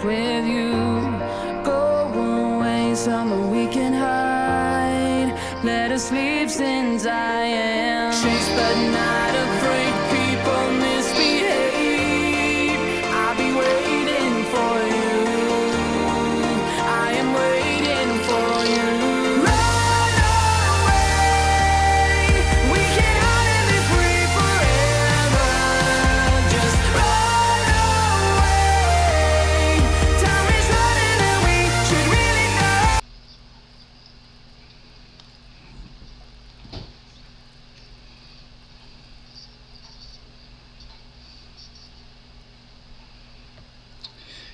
just with you. Go away, somewhere we can hide. Let us sleep since I am chased but not afraid. People misbehave. I'll be waiting for you. I am waiting for you. Run away. We can hide and be free forever. Just run away. Time is running and we should really know.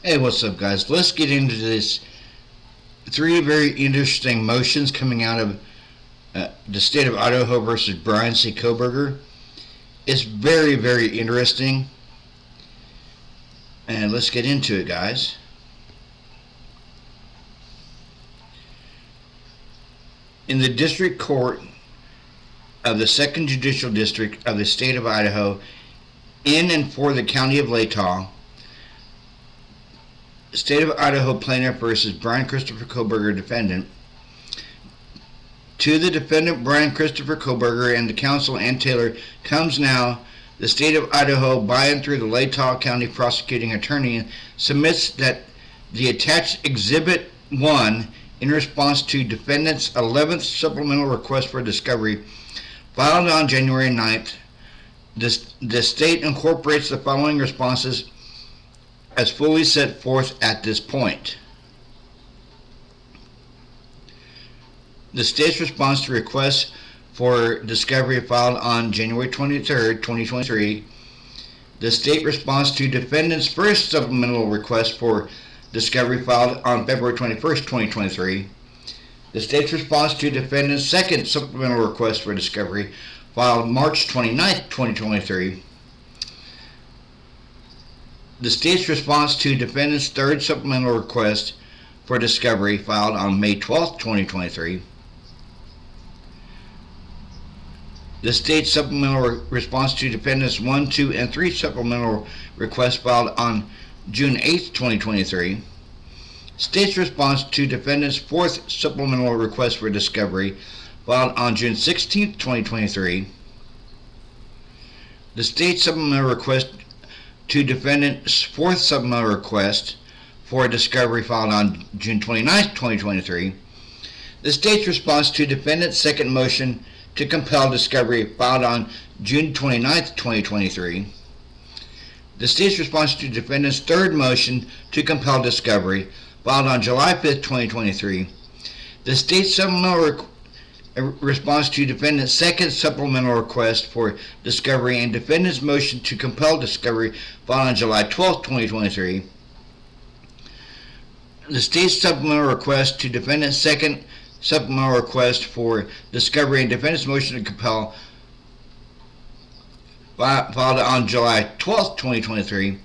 Hey, what's up, guys? Let's get into this. Three very interesting motions coming out of the state of Idaho versus Bryan Kohberger. It's very, very interesting. And let's get into it, guys. In the District Court of the 2nd Judicial District of the state of Idaho, in and for the County of Latah, State of Idaho plaintiff versus Bryan Christopher Kohberger defendant. To the defendant Bryan Christopher Kohberger and the counsel Ann Taylor comes now the State of Idaho by and through the Latah County prosecuting attorney submits that the attached Exhibit 1 in response to defendant's 11th supplemental request for discovery filed on January 9th. The state incorporates the following responses as fully set forth at this point. The state's response to requests for discovery filed on January 23, 2023. The state response to defendant's first supplemental request for discovery filed on February 21, 2023. The state's response to defendant's second supplemental request for discovery filed March 29, 2023. The state's response to defendant's third supplemental request for discovery filed on May 12, 2023. The state's supplemental response to defendant's 1, 2, and 3 supplemental requests filed on June 8, 2023. State's response to defendant's fourth supplemental request for discovery filed on June 16, 2023. The state's supplemental request to defendant's fourth supplemental request for discovery filed on June 29, 2023. The state's response to defendant's second motion to compel discovery filed on June 29, 2023. The state's response to defendant's third motion to compel discovery filed on July 5, 2023. The state's supplemental response to defendant's second supplemental request for discovery and defendant's motion to compel discovery filed on July 12, 2023. The state's supplemental request to defendant's second supplemental request for discovery and defendant's motion to compel filed on July 12, 2023.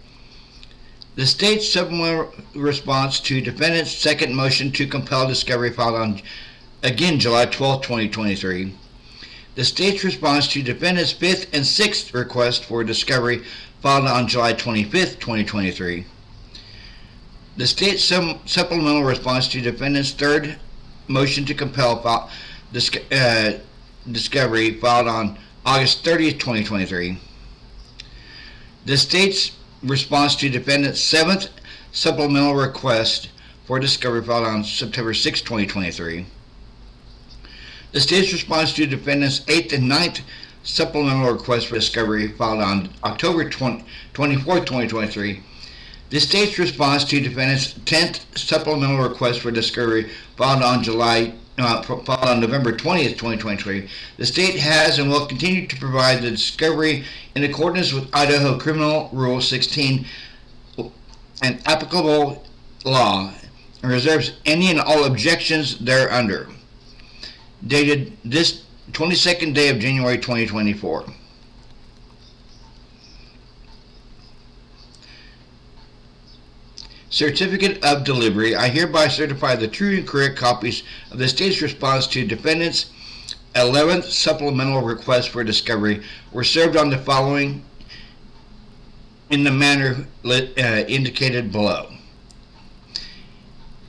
The state's supplemental response to defendant's second motion to compel discovery filed on again July 12, 2023. The state's response to defendant's fifth and sixth request for discovery filed on July 25, 2023. The state's supplemental response to defendant's third motion to compel discovery filed on August 30, 2023. The state's response to defendant's seventh supplemental request for discovery filed on September 6, 2023. The state's response to defendant's 8th and 9th supplemental request for discovery filed on October 24, 2023. The state's response to defendant's 10th supplemental request for discovery filed on November 20th, 2023. The state has and will continue to provide the discovery in accordance with Idaho Criminal Rule 16 and applicable law, and reserves any and all objections thereunder. Dated this 22nd day of January 2024. Certificate of Delivery. I hereby certify the true and correct copies of the state's response to defendant's 11th supplemental request for discovery were served on the following in the manner indicated below.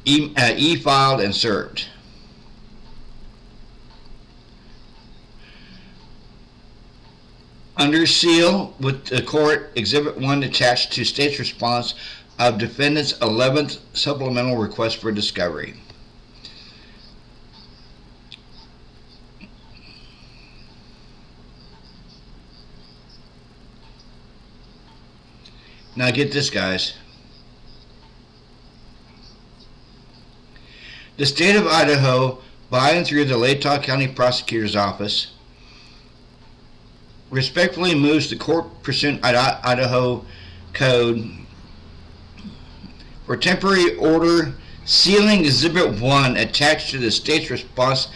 e-filed and served. Under seal with the court, Exhibit 1 attached to state's response of defendant's 11th supplemental request for discovery. Now get this, guys. The state of Idaho, by and through the Latah County Prosecutor's Office, respectfully moves the court pursuant Idaho Code for temporary order sealing Exhibit 1 attached to the state's response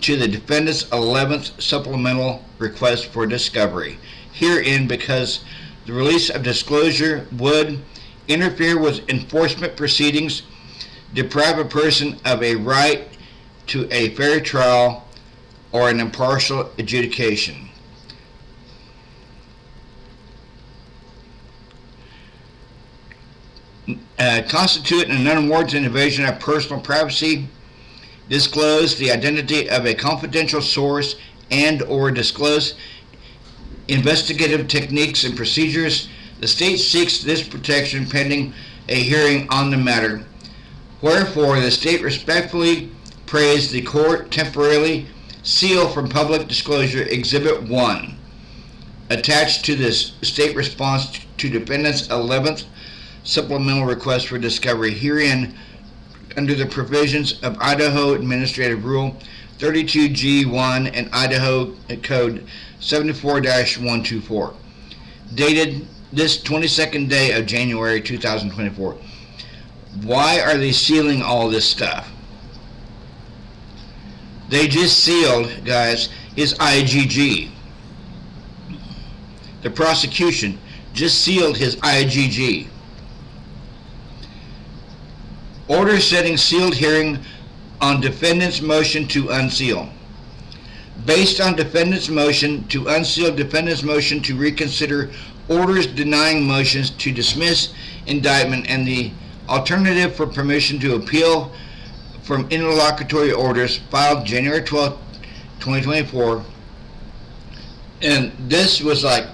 to the defendant's 11th supplemental request for discovery. Herein, because the release of disclosure would interfere with enforcement proceedings, deprive a person of a right to a fair trial or an impartial adjudication. Constitute an unwarranted invasion of personal privacy, disclose the identity of a confidential source, and or disclose investigative techniques and procedures. The state seeks this protection pending a hearing on the matter. Wherefore, the state respectfully prays the court temporarily seal from public disclosure Exhibit 1 attached to this state response to defendant's 11th supplemental request for discovery, herein under the provisions of Idaho Administrative Rule 32G1 and Idaho Code 74-124, dated this 22nd day of January 2024. Why are they sealing all this stuff? They just sealed, guys, his IGG. The prosecution just sealed his IGG. Order setting sealed hearing on defendant's motion to unseal. Based on defendant's motion to unseal, defendant's motion to reconsider, orders denying motions to dismiss indictment, and the alternative for permission to appeal from interlocutory orders filed January 12, 2024. And this was like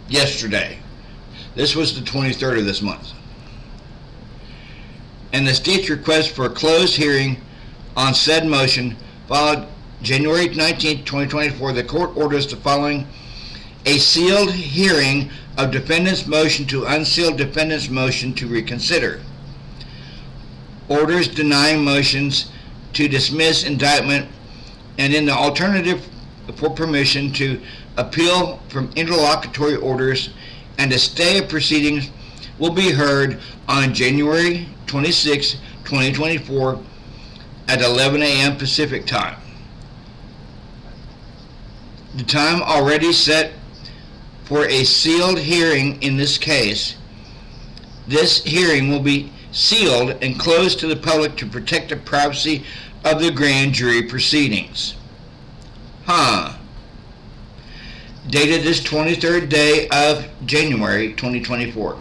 yesterday. This was the 23rd of this month. And the state's request for a closed hearing on said motion filed January 19, 2024. The court orders the following: a sealed hearing of defendant's motion to unseal, defendant's motion to reconsider. Orders denying motions to dismiss indictment, and in the alternative for permission to appeal from interlocutory orders, and a stay of proceedings will be heard on January 26, 2024 at 11 a.m. Pacific time. The time already set for a sealed hearing in this case. This hearing will be sealed and closed to the public to protect the privacy of the grand jury proceedings. Dated this 23rd day of January 2024.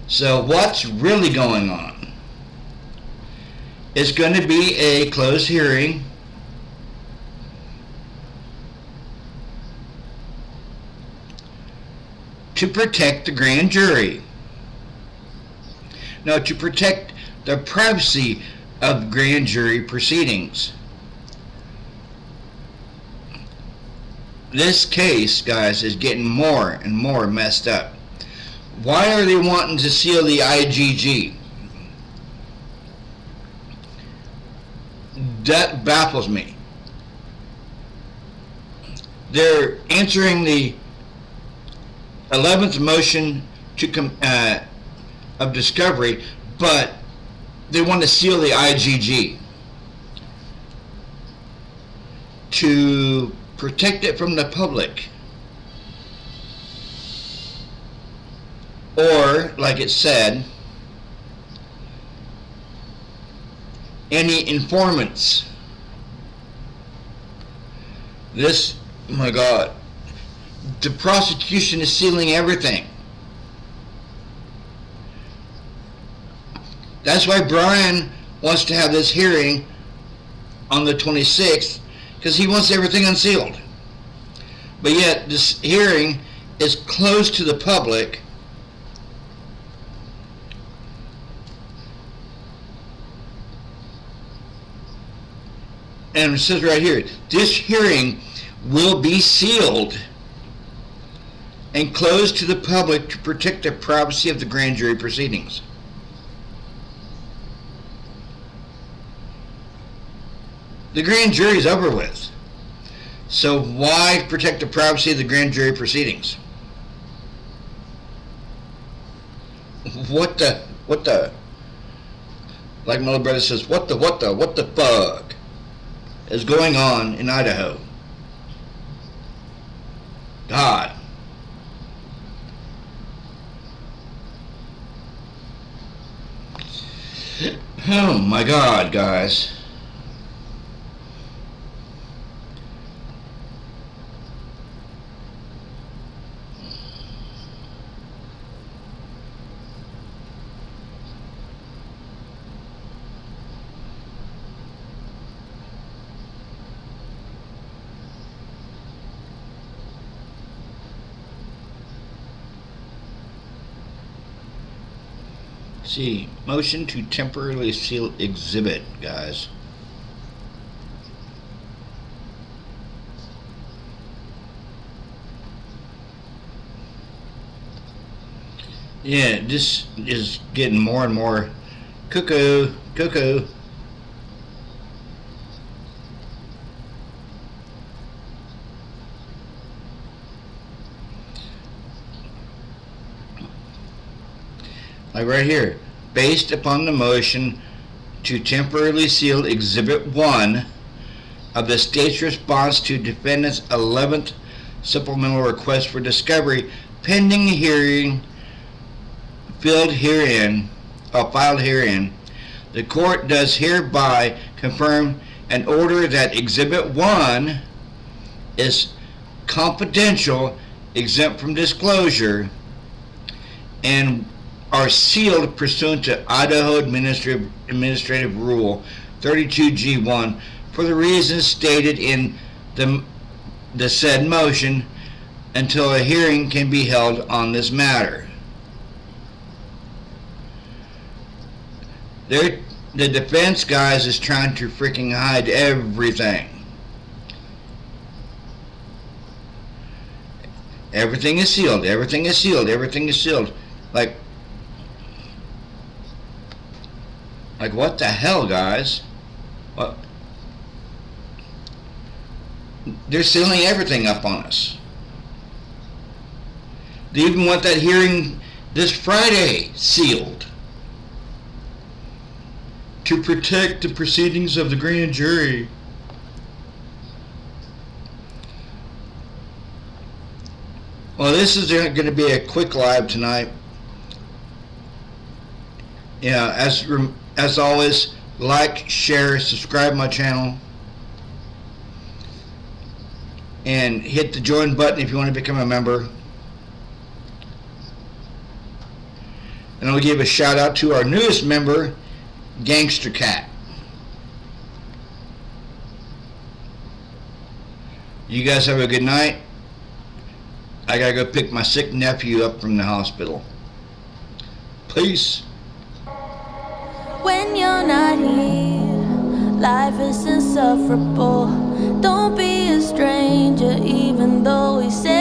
So what's really going on? It's going to be a closed hearing to protect the grand jury. Now, to protect the privacy of grand jury proceedings. This case, guys, is getting more and more messed up. Why are they wanting to seal the IGG? That baffles me. They're answering the 11th motion to of discovery, but they want to seal the IGG to protect it from the public. Or, like it said, any informants. This, oh my God, the prosecution is sealing everything. That's why Bryan wants to have this hearing on the 26th, because he wants everything unsealed. But yet this hearing is closed to the public. And it says right here, this hearing will be sealed and closed to the public to protect the privacy of the grand jury proceedings. The grand jury is over with. So why protect the privacy of the grand jury proceedings? What the, like my little brother says, what the fuck is going on in Idaho? God. Oh my God, guys. See, motion to temporarily seal exhibit, guys. Yeah, this is getting more and more cuckoo. Like right here, based upon the motion to temporarily seal Exhibit 1 of the state's response to defendant's 11th supplemental request for discovery pending hearing filed herein, the court does hereby confirm an order that Exhibit 1 is confidential, exempt from disclosure, and are sealed pursuant to Idaho Administrative Rule 32G1 for the reasons stated in the said motion until a hearing can be held on this matter. The defense, guys, is trying to freaking hide everything. Everything is sealed. Everything is sealed. Everything is sealed. Like what the hell, guys? What? They're sealing everything up on us. They even want that hearing this Friday sealed to protect the proceedings of the grand jury. Well, this is going to be a quick live tonight. Yeah, as always, like, share, subscribe my channel, and hit the join button if you want to become a member. And I'll give a shout out to our newest member, Gangster Cat. You guys have a good night. I gotta go pick my sick nephew up from the hospital. Peace. When you're not here, life is insufferable. Don't be a stranger, even though we say